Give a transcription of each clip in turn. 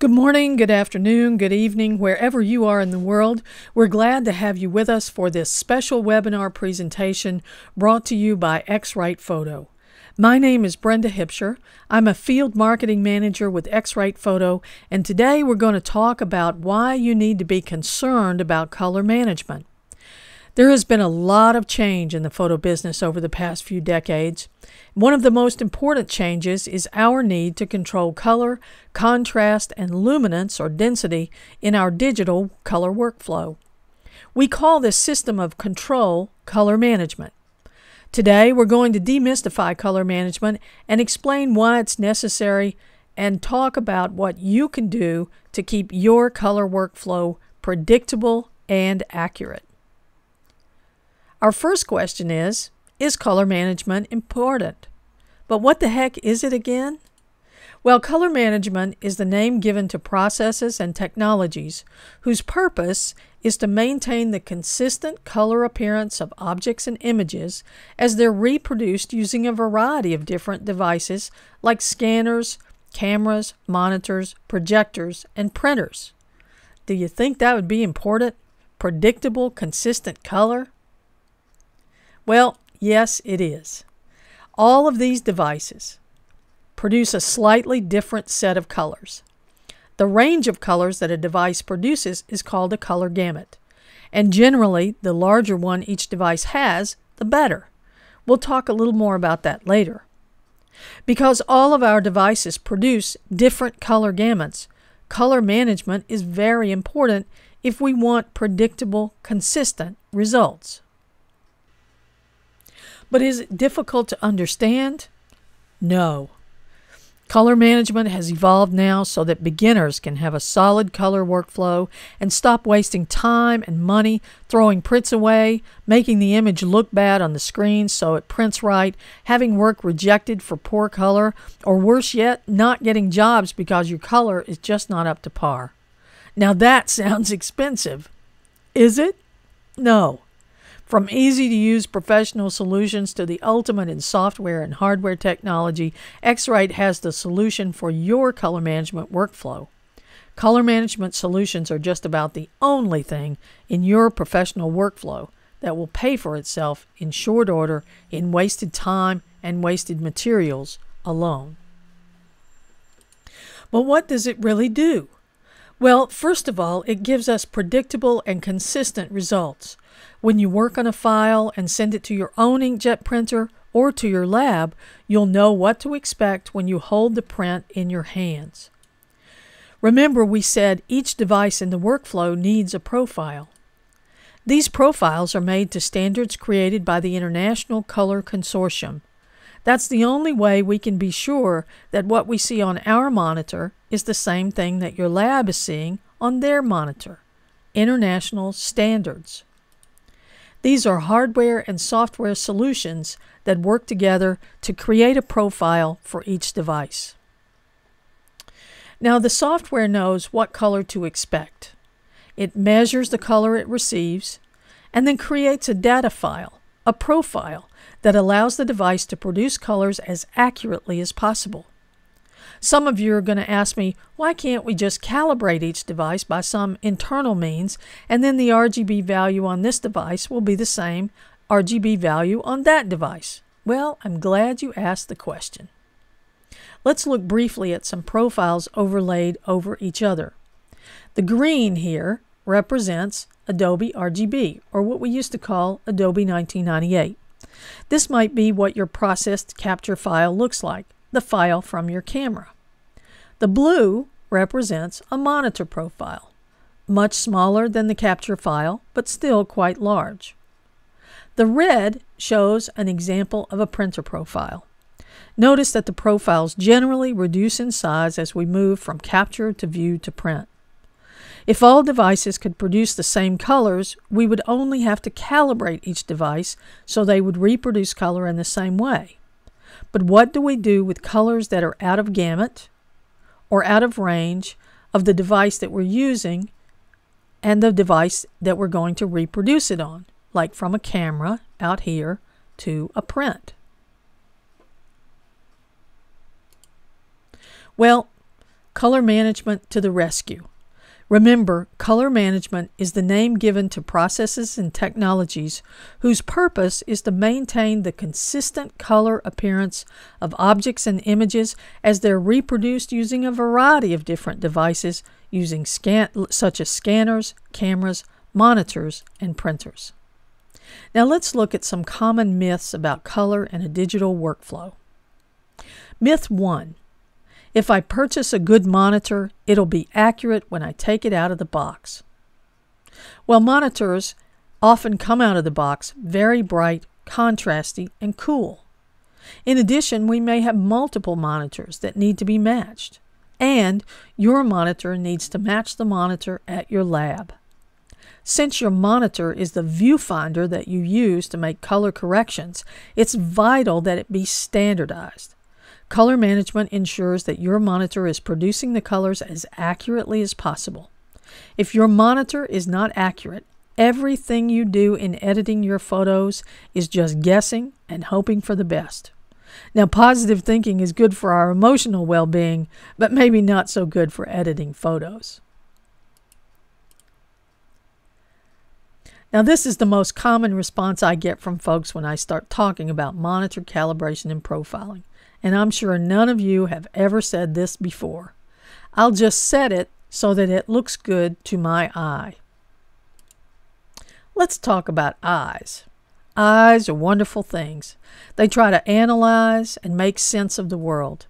Good morning, good afternoon, good evening, wherever you are in the world. We're glad to have you with us for this special webinar presentation brought to you by X-rite Photo. My name is Brenda Hipsher. I'm a field marketing manager with X-rite Photo, and today we're going to talk about why you need to be concerned about color management. There has been a lot of change in the photo business over the past few decades. One of the most important changes is our need to control color, contrast, and luminance or density in our digital color workflow. We call this system of control color management. Today, we're going to demystify color management and explain why it's necessary and talk about what you can do to keep your color workflow predictable and accurate. Our first question is color management important? But what the heck is it again? Well, color management is the name given to processes and technologies whose purpose is to maintain the consistent color appearance of objects and images as they're reproduced using a variety of different devices like scanners, cameras, monitors, projectors, and printers. Do you think that would be important? Predictable, consistent color? Well, yes, it is. All of these devices produce a slightly different set of colors. The range of colors that a device produces is called a color gamut, and generally, the larger one each device has, the better. We'll talk a little more about that later. Because all of our devices produce different color gamuts, color management is very important if we want predictable, consistent results. But is it difficult to understand? No. Color management has evolved now so that beginners can have a solid color workflow and stop wasting time and money throwing prints away, making the image look bad on the screen so it prints right, having work rejected for poor color, or worse yet, not getting jobs because your color is just not up to par. Now that sounds expensive. Is it? No. From easy-to-use professional solutions to the ultimate in software and hardware technology, X-rite has the solution for your color management workflow. Color management solutions are just about the only thing in your professional workflow that will pay for itself in short order in wasted time and wasted materials alone. But what does it really do? Well, first of all, it gives us predictable and consistent results. When you work on a file and send it to your own inkjet printer or to your lab, you'll know what to expect when you hold the print in your hands. Remember, we said each device in the workflow needs a profile. These profiles are made to standards created by the International Color Consortium. That's the only way we can be sure that what we see on our monitor is the same thing that your lab is seeing on their monitor. International standards. These are hardware and software solutions that work together to create a profile for each device. Now, the software knows what color to expect. It measures the color it receives and then creates a data file, a profile, that allows the device to produce colors as accurately as possible. Some of you are going to ask me, why can't we just calibrate each device by some internal means, and then the RGB value on this device will be the same RGB value on that device? Well, I'm glad you asked the question. Let's look briefly at some profiles overlaid over each other. The green here represents Adobe RGB, or what we used to call Adobe 1998. This might be what your processed capture file looks like, the file from your camera. The blue represents a monitor profile, much smaller than the capture file, but still quite large. The red shows an example of a printer profile. Notice that the profiles generally reduce in size as we move from capture to view to print. If all devices could produce the same colors, we would only have to calibrate each device so they would reproduce color in the same way. But what do we do with colors that are out of gamut or out of range of the device that we're using and the device that we're going to reproduce it on, like from a camera out here to a print? Well, Color management to the rescue. Remember, color management is the name given to processes and technologies whose purpose is to maintain the consistent color appearance of objects and images as they're reproduced using a variety of different devices such as scanners, cameras, monitors, and printers. Now let's look at some common myths about color in a digital workflow. Myth 1. If I purchase a good monitor, it'll be accurate when I take it out of the box. Well, monitors often come out of the box very bright, contrasty, and cool. In addition, we may have multiple monitors that need to be matched, and your monitor needs to match the monitor at your lab. Since your monitor is the viewfinder that you use to make color corrections, it's vital that it be standardized. Color management ensures that your monitor is producing the colors as accurately as possible. If your monitor is not accurate, everything you do in editing your photos is just guessing and hoping for the best. Now, positive thinking is good for our emotional well-being, but maybe not so good for editing photos. Now, this is the most common response I get from folks when I start talking about monitor calibration and profiling. And I'm sure none of you have ever said this before. I'll just set it so that it looks good to my eye. Let's talk about eyes. Eyes are wonderful things. They try to analyze and make sense of the world.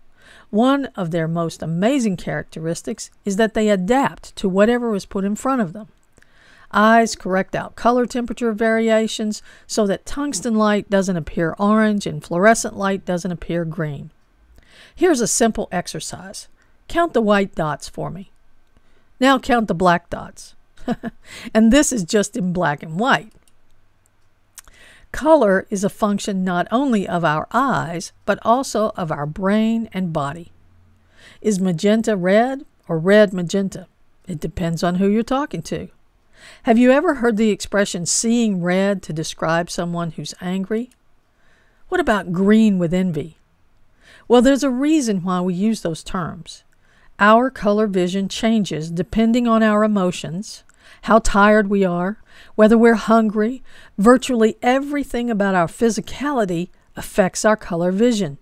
One of their most amazing characteristics is that they adapt to whatever is put in front of them. Eyes correct out color temperature variations so that tungsten light doesn't appear orange and fluorescent light doesn't appear green. Here's a simple exercise. Count the white dots for me. Now count the black dots. And this is just in black and white. Color is a function not only of our eyes, but also of our brain and body. Is magenta red or red magenta? It depends on who you're talking to. Have you ever heard the expression seeing red to describe someone who's angry? What about green with envy? Well, there's a reason why we use those terms. Our color vision changes depending on our emotions, how tired we are, whether we're hungry. Virtually everything about our physicality affects our color vision.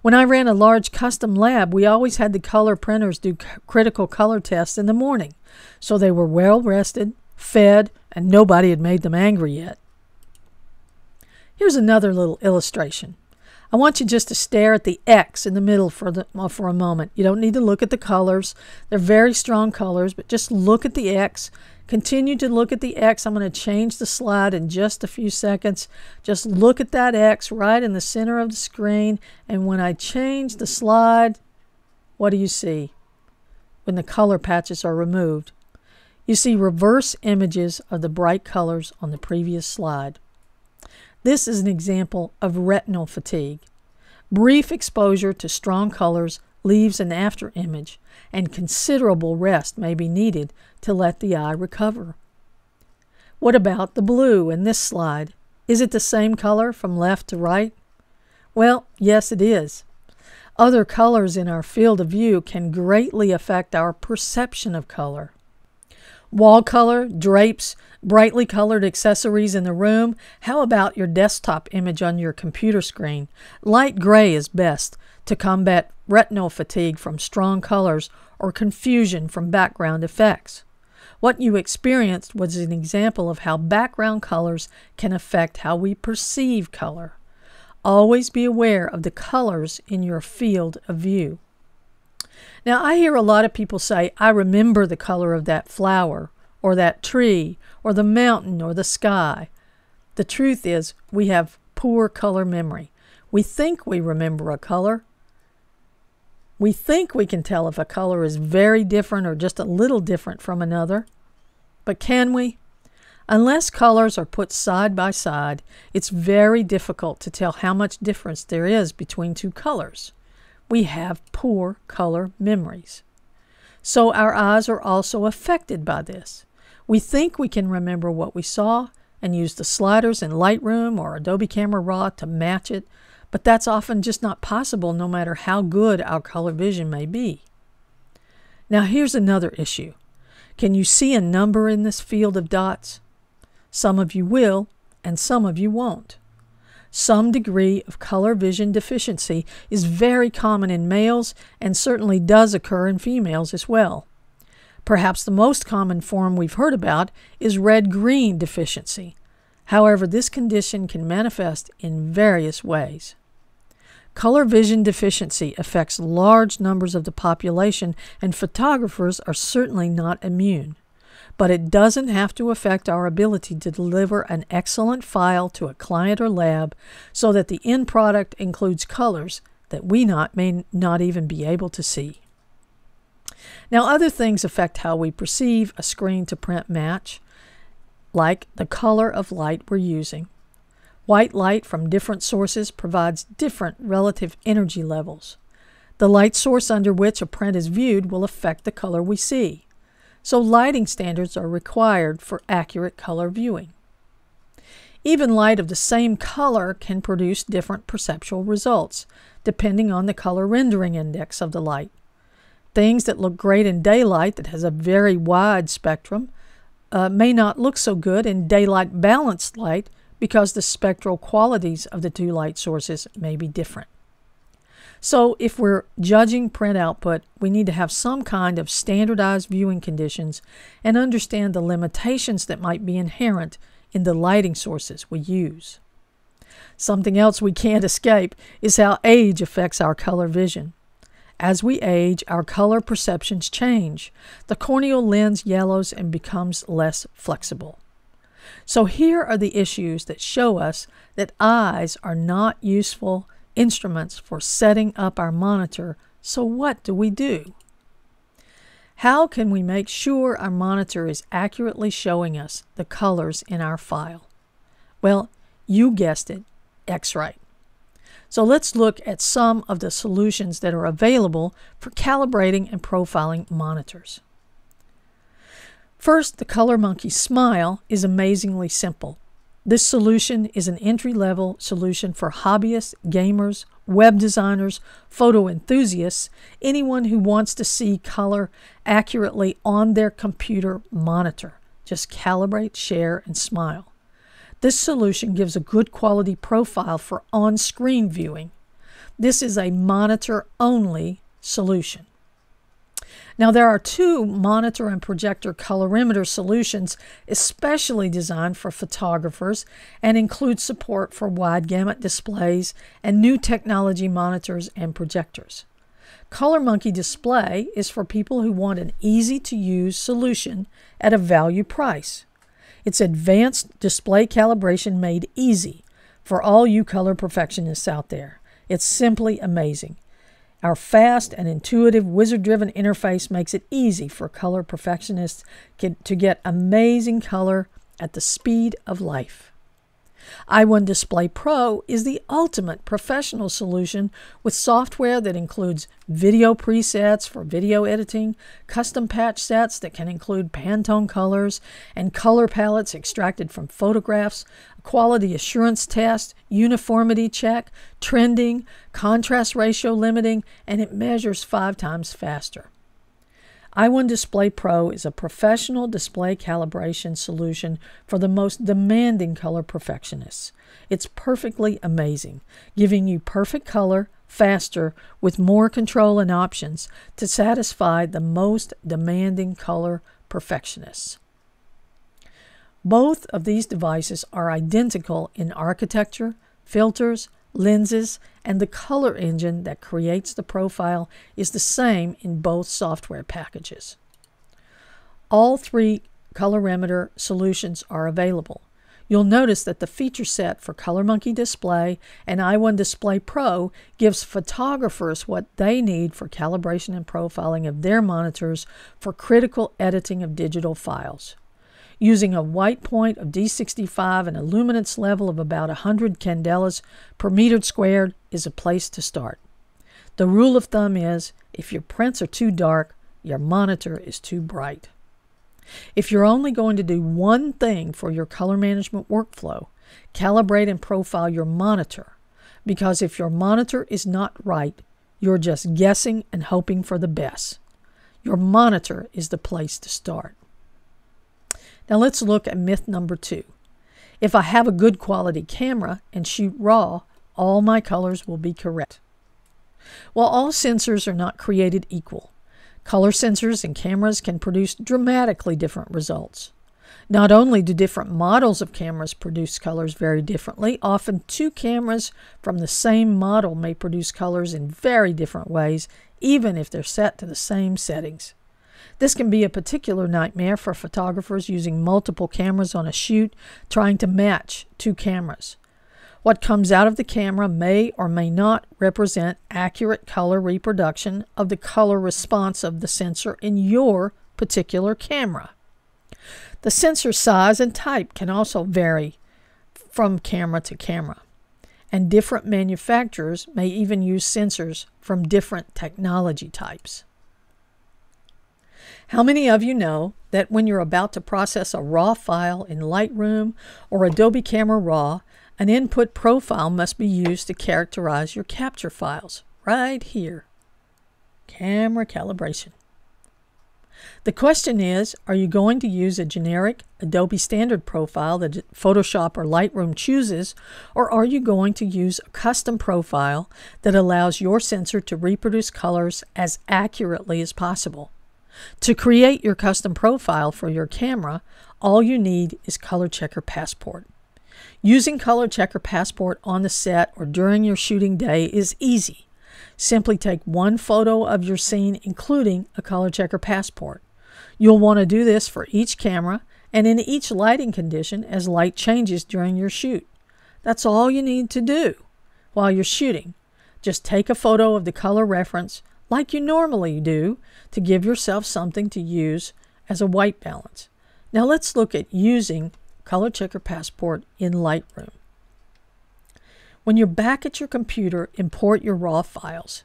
When I ran a large custom lab, we always had the color printers do critical color tests in the morning, so they were well rested, fed, and nobody had made them angry yet. Here's another little illustration. I want you just to stare at the X in the middle for a moment. You don't need to look at the colors. They're very strong colors, but just look at the X. Continue to look at the X. I'm going to change the slide in just a few seconds. Just look at that X right in the center of the screen. And when I change the slide, what do you see? When the color patches are removed, you see reverse images of the bright colors on the previous slide. This is an example of retinal fatigue. Brief exposure to strong colors leaves an after image, and considerable rest may be needed to let the eye recover. What about the blue in this slide? Is it the same color from left to right? Well, yes, it is. Other colors in our field of view can greatly affect our perception of color. Wall color, drapes, brightly colored accessories in the room. How about your desktop image on your computer screen? Light gray is best to combat retinal fatigue from strong colors or confusion from background effects. What you experienced was an example of how background colors can affect how we perceive color. Always be aware of the colors in your field of view. Now, I hear a lot of people say, I remember the color of that flower, or that tree, or the mountain, or the sky. The truth is, we have poor color memory. We think we remember a color. We think we can tell if a color is very different or just a little different from another. But can we? Unless colors are put side by side, it's very difficult to tell how much difference there is between two colors. We have poor color memories. So our eyes are also affected by this. We think we can remember what we saw and use the sliders in Lightroom or Adobe Camera Raw to match it, but that's often just not possible no matter how good our color vision may be. Now here's another issue. Can you see a number in this field of dots? Some of you will, and some of you won't. Some degree of color vision deficiency is very common in males and certainly does occur in females as well. Perhaps the most common form we've heard about is red-green deficiency. However, this condition can manifest in various ways. Color vision deficiency affects large numbers of the population, and photographers are certainly not immune. But it doesn't have to affect our ability to deliver an excellent file to a client or lab so that the end product includes colors that we may not even be able to see. Now, other things affect how we perceive a screen-to-print match, like the color of light we're using. White light from different sources provides different relative energy levels. The light source under which a print is viewed will affect the color we see. So lighting standards are required for accurate color viewing. Even light of the same color can produce different perceptual results, depending on the color rendering index of the light. Things that look great in daylight that has a very wide spectrum may not look so good in daylight balanced light because the spectral qualities of the two light sources may be different. So if we're judging print output, we need to have some kind of standardized viewing conditions and understand the limitations that might be inherent in the lighting sources we use. Something else we can't escape is how age affects our color vision. As we age, our color perceptions change. The corneal lens yellows and becomes less flexible. So here are the issues that show us that eyes are not useful instruments for setting up our monitor. So what do we do? How can we make sure our monitor is accurately showing us the colors in our file? Well, you guessed it, X-rite. So let's look at some of the solutions that are available for calibrating and profiling monitors. First, the ColorMonkey Smile is amazingly simple. This solution is an entry-level solution for hobbyists, gamers, web designers, photo enthusiasts, anyone who wants to see color accurately on their computer monitor. Just calibrate, share, and smile. This solution gives a good quality profile for on-screen viewing. This is a monitor-only solution. Now, there are two monitor and projector colorimeter solutions especially designed for photographers and include support for wide gamut displays and new technology monitors and projectors. ColorMonkey Display is for people who want an easy-to-use solution at a value price. It's advanced display calibration made easy for all you color perfectionists out there. It's simply amazing. Our fast and intuitive wizard-driven interface makes it easy for color perfectionists to get amazing color at the speed of life. i1 Display Pro is the ultimate professional solution with software that includes video presets for video editing, custom patch sets that can include Pantone colors, and color palettes extracted from photographs, quality assurance test, uniformity check, trending, contrast ratio limiting, and it measures 5 times faster. i1 Display Pro is a professional display calibration solution for the most demanding color perfectionists. It's perfectly amazing, giving you perfect color faster with more control and options to satisfy the most demanding color perfectionists. Both of these devices are identical in architecture, filters, lenses, and the color engine that creates the profile is the same in both software packages. All three colorimeter solutions are available. You'll notice that the feature set for ColorMonkey Display and i1 Display Pro gives photographers what they need for calibration and profiling of their monitors for critical editing of digital files. Using a white point of D65 and a luminance level of about 100 candelas per meter squared is a place to start. The rule of thumb is, if your prints are too dark, your monitor is too bright. If you're only going to do one thing for your color management workflow, calibrate and profile your monitor, because if your monitor is not right, you're just guessing and hoping for the best. Your monitor is the place to start. Now let's look at myth number 2. If I have a good quality camera and shoot RAW, all my colors will be correct. Well, all sensors are not created equal. Color sensors and cameras can produce dramatically different results. Not only do different models of cameras produce colors very differently, often 2 cameras from the same model may produce colors in very different ways, even if they're set to the same settings. This can be a particular nightmare for photographers using multiple cameras on a shoot, trying to match 2 cameras. What comes out of the camera may or may not represent accurate color reproduction of the color response of the sensor in your particular camera. The sensor size and type can also vary from camera to camera, and different manufacturers may even use sensors from different technology types. How many of you know that when you're about to process a RAW file in Lightroom or Adobe Camera Raw, an input profile must be used to characterize your capture files? Right here. Camera calibration. The question is, are you going to use a generic Adobe standard profile that Photoshop or Lightroom chooses, or are you going to use a custom profile that allows your sensor to reproduce colors as accurately as possible? To create your custom profile for your camera, all you need is Color Checker Passport. Using Color Checker Passport on the set or during your shooting day is easy. Simply take one photo of your scene, including a Color Checker Passport. You'll want to do this for each camera and in each lighting condition as light changes during your shoot. That's all you need to do while you're shooting. Just take a photo of the color reference like you normally do to give yourself something to use as a white balance. Now let's look at using Color Checker Passport in Lightroom. When you're back at your computer, import your RAW files.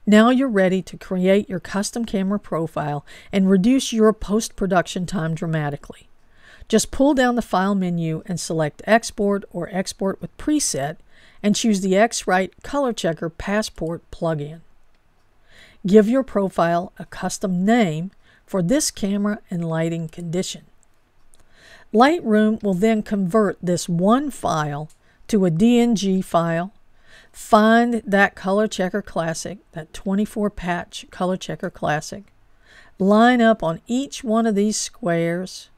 Now you're ready to create your custom camera profile and reduce your post-production time dramatically. Just pull down the File menu and select Export or Export with Preset and choose the X-rite Color Checker Passport plugin. Give your profile a custom name for this camera and lighting condition. Lightroom will then convert this one file to a DNG file. Find that Color Checker Classic, that 24 patch Color Checker Classic. Line up on each one of these squares,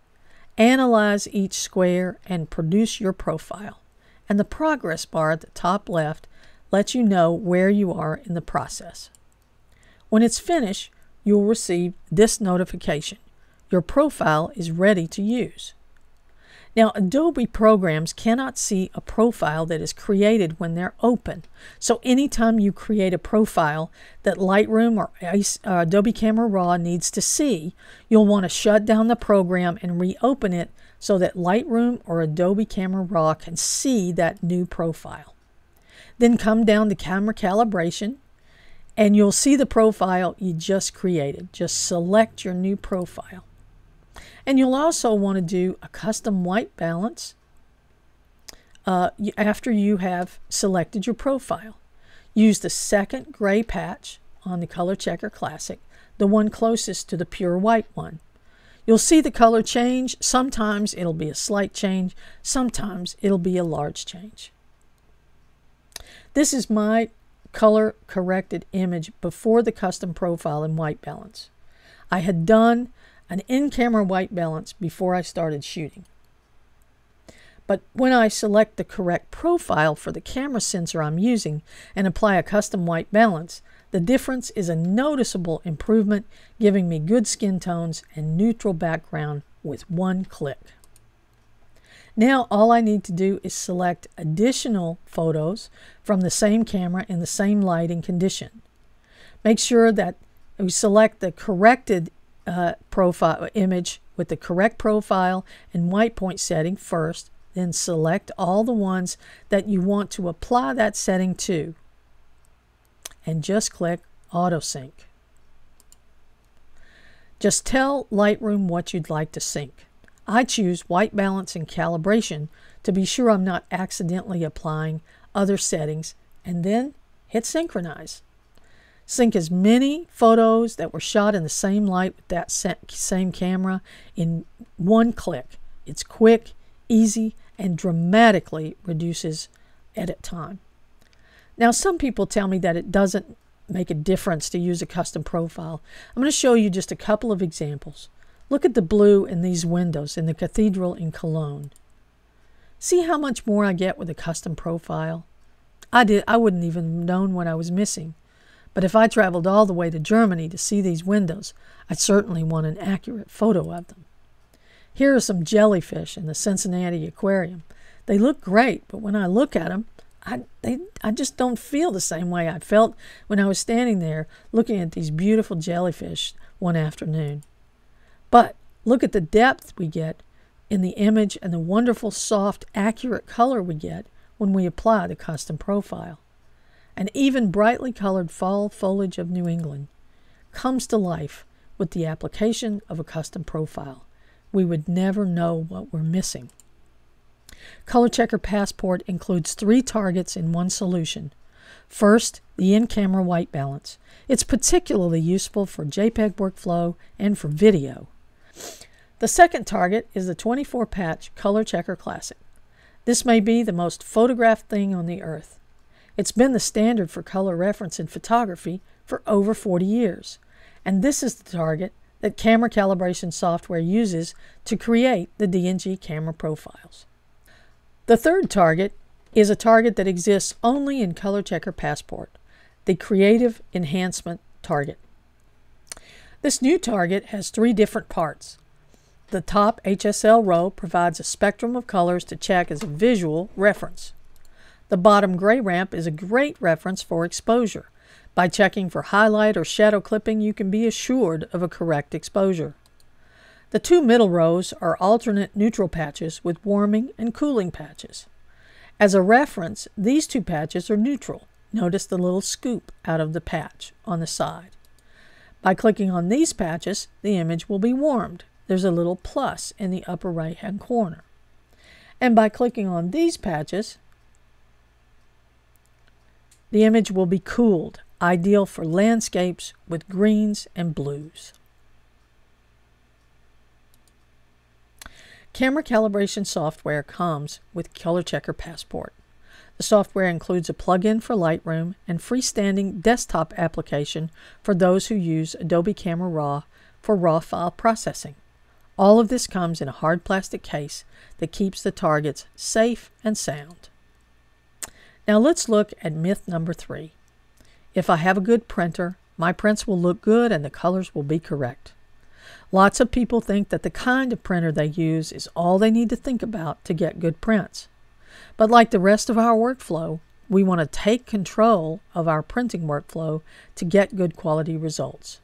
analyze each square, and produce your profile. And the progress bar at the top left lets you know where you are in the process. When it's finished, you'll receive this notification. Your profile is ready to use. Now, Adobe programs cannot see a profile that is created when they're open. So anytime you create a profile that Lightroom or Adobe Camera Raw needs to see, you'll want to shut down the program and reopen it so that Lightroom or Adobe Camera Raw can see that new profile. Then come down to Camera Calibration, and you'll see the profile you just created. Just select your new profile. And you'll also want to do a custom white balance after you have selected your profile. Use the second gray patch on the Color Checker Classic, the one closest to the pure white one. You'll see the color change. Sometimes it'll be a slight change. Sometimes it'll be a large change. This is my color corrected image before the custom profile and white balance. I had done an in-camera white balance before I started shooting. But when I select the correct profile for the camera sensor I'm using and apply a custom white balance, the difference is a noticeable improvement, giving me good skin tones and neutral background with one click. Now all I need to do is select additional photos from the same camera in the same lighting condition. Make sure that we select the corrected profile image with the correct profile and white point setting first, then select all the ones that you want to apply that setting to, and just click Auto Sync. Just tell Lightroom what you'd like to sync. I choose white balance and calibration to be sure I'm not accidentally applying other settings, and then hit Synchronize. Sync as many photos that were shot in the same light with that same camera in one click. It's quick, easy, and dramatically reduces edit time. Now, some people tell me that it doesn't make a difference to use a custom profile. I'm going to show you just a couple of examples. Look at the blue in these windows in the cathedral in Cologne. See how much more I get with a custom profile? I wouldn't even have known what I was missing. But if I traveled all the way to Germany to see these windows, I certainly want an accurate photo of them. Here are some jellyfish in the Cincinnati Aquarium. They look great, but when I look at them, I just don't feel the same way I felt when I was standing there looking at these beautiful jellyfish one afternoon. But look at the depth we get in the image and the wonderful, soft, accurate color we get when we apply the custom profile. And even brightly colored fall foliage of New England comes to life with the application of a custom profile. We would never know what we're missing. Color Checker Passport includes 3 targets in one solution. First, the in-camera white balance. It's particularly useful for JPEG workflow and for video. The second target is the 24-patch Color Checker Classic. This may be the most photographed thing on the earth. It's been the standard for color reference in photography for over 40 years, and this is the target that camera calibration software uses to create the D&G camera profiles. The third target is a target that exists only in Color Checker Passport, the Creative Enhancement target. This new target has 3 different parts. The top HSL row provides a spectrum of colors to check as a visual reference. The bottom gray ramp is a great reference for exposure. By checking for highlight or shadow clipping, you can be assured of a correct exposure. The 2 middle rows are alternate neutral patches with warming and cooling patches. As a reference, these 2 patches are neutral. Notice the little scoop out of the patch on the side. By clicking on these patches, the image will be warmed. There's a little plus in the upper right-hand corner. And by clicking on these patches, the image will be cooled, ideal for landscapes with greens and blues. Camera calibration software comes with Color Checker Passport. The software includes a plugin for Lightroom and freestanding desktop application for those who use Adobe Camera Raw for raw file processing. All of this comes in a hard plastic case that keeps the targets safe and sound. Now let's look at myth number 3. If I have a good printer, my prints will look good and the colors will be correct. Lots of people think that the kind of printer they use is all they need to think about to get good prints. But like the rest of our workflow, we want to take control of our printing workflow to get good quality results.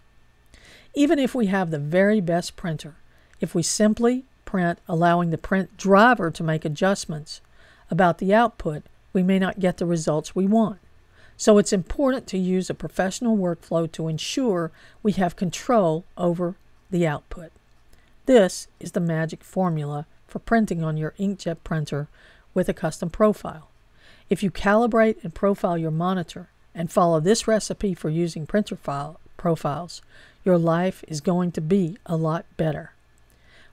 Even if we have the very best printer, if we simply print allowing the print driver to make adjustments about the output, we may not get the results we want. So it's important to use a professional workflow to ensure we have control over the output. This is the magic formula for printing on your inkjet printer with a custom profile. If you calibrate and profile your monitor and follow this recipe for using printer profiles, your life is going to be a lot better.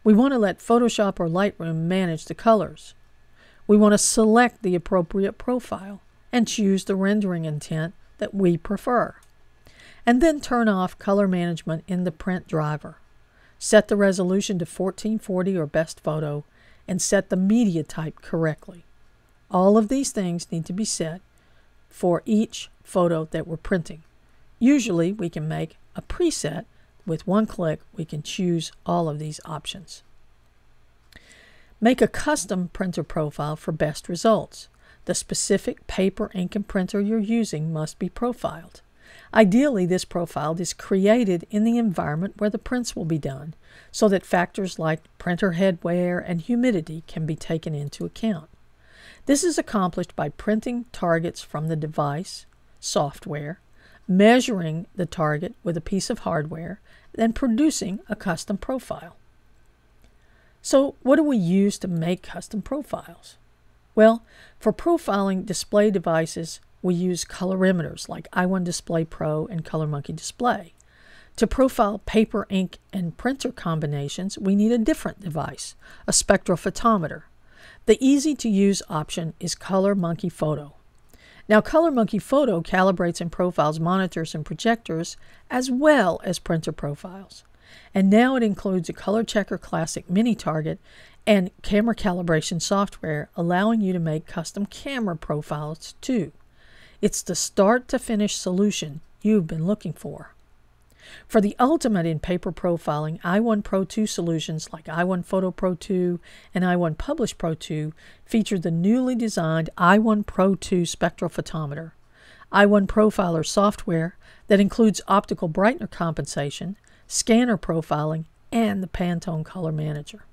We want to let Photoshop or Lightroom manage the colors. We want to select the appropriate profile and choose the rendering intent that we prefer. And then turn off color management in the print driver. Set the resolution to 1440 or best photo and set the media type correctly. All of these things need to be set for each photo that we're printing. Usually we can make a preset. With one click, we can choose all of these options. Make a custom printer profile for best results. The specific paper, ink, and printer you're using must be profiled. Ideally, this profile is created in the environment where the prints will be done, so that factors like printer head wear and humidity can be taken into account. This is accomplished by printing targets from the device, software, measuring the target with a piece of hardware, then producing a custom profile. So what do we use to make custom profiles? Well, for profiling display devices, we use colorimeters like i1 Display Pro and ColorMonkey Display. To profile paper, ink, and printer combinations, we need a different device, a spectrophotometer. The easy-to-use option is ColorMonkey Photo. Now, ColorMonkey Photo calibrates and profiles monitors and projectors as well as printer profiles. And now it includes a Color Checker Classic Mini Target and camera calibration software, allowing you to make custom camera profiles too. It's the start-to-finish solution you've been looking for. For the ultimate in paper profiling, i1 Pro 2 solutions like i1 Photo Pro 2 and i1 Publish Pro 2 feature the newly designed i1 Pro 2 spectrophotometer, i1 Profiler software that includes optical brightener compensation, scanner profiling, and the Pantone Color Manager.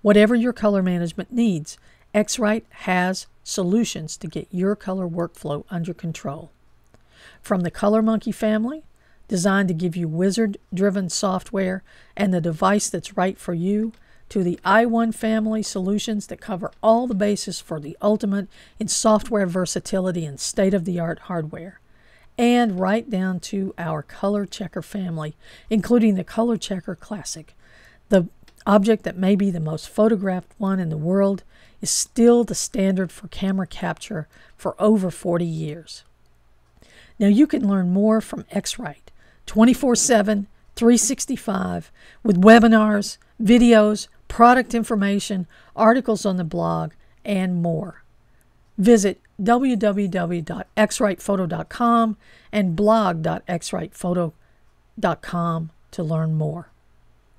Whatever your color management needs, X-rite has solutions to get your color workflow under control. From the ColorMonkey family, designed to give you wizard-driven software and the device that's right for you, to the i1 family solutions that cover all the bases for the ultimate in software versatility and state-of-the-art hardware, and right down to our Color Checker family, including the Color Checker Classic. The object that may be the most photographed one in the world is still the standard for camera capture for over 40 years. Now you can learn more from X-rite 24/7, 365, with webinars, videos, product information, articles on the blog, and more. Visit www.xritephoto.com and blog.xritephoto.com to learn more.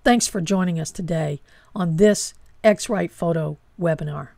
Thanks for joining us today on this X-rite Photo webinar.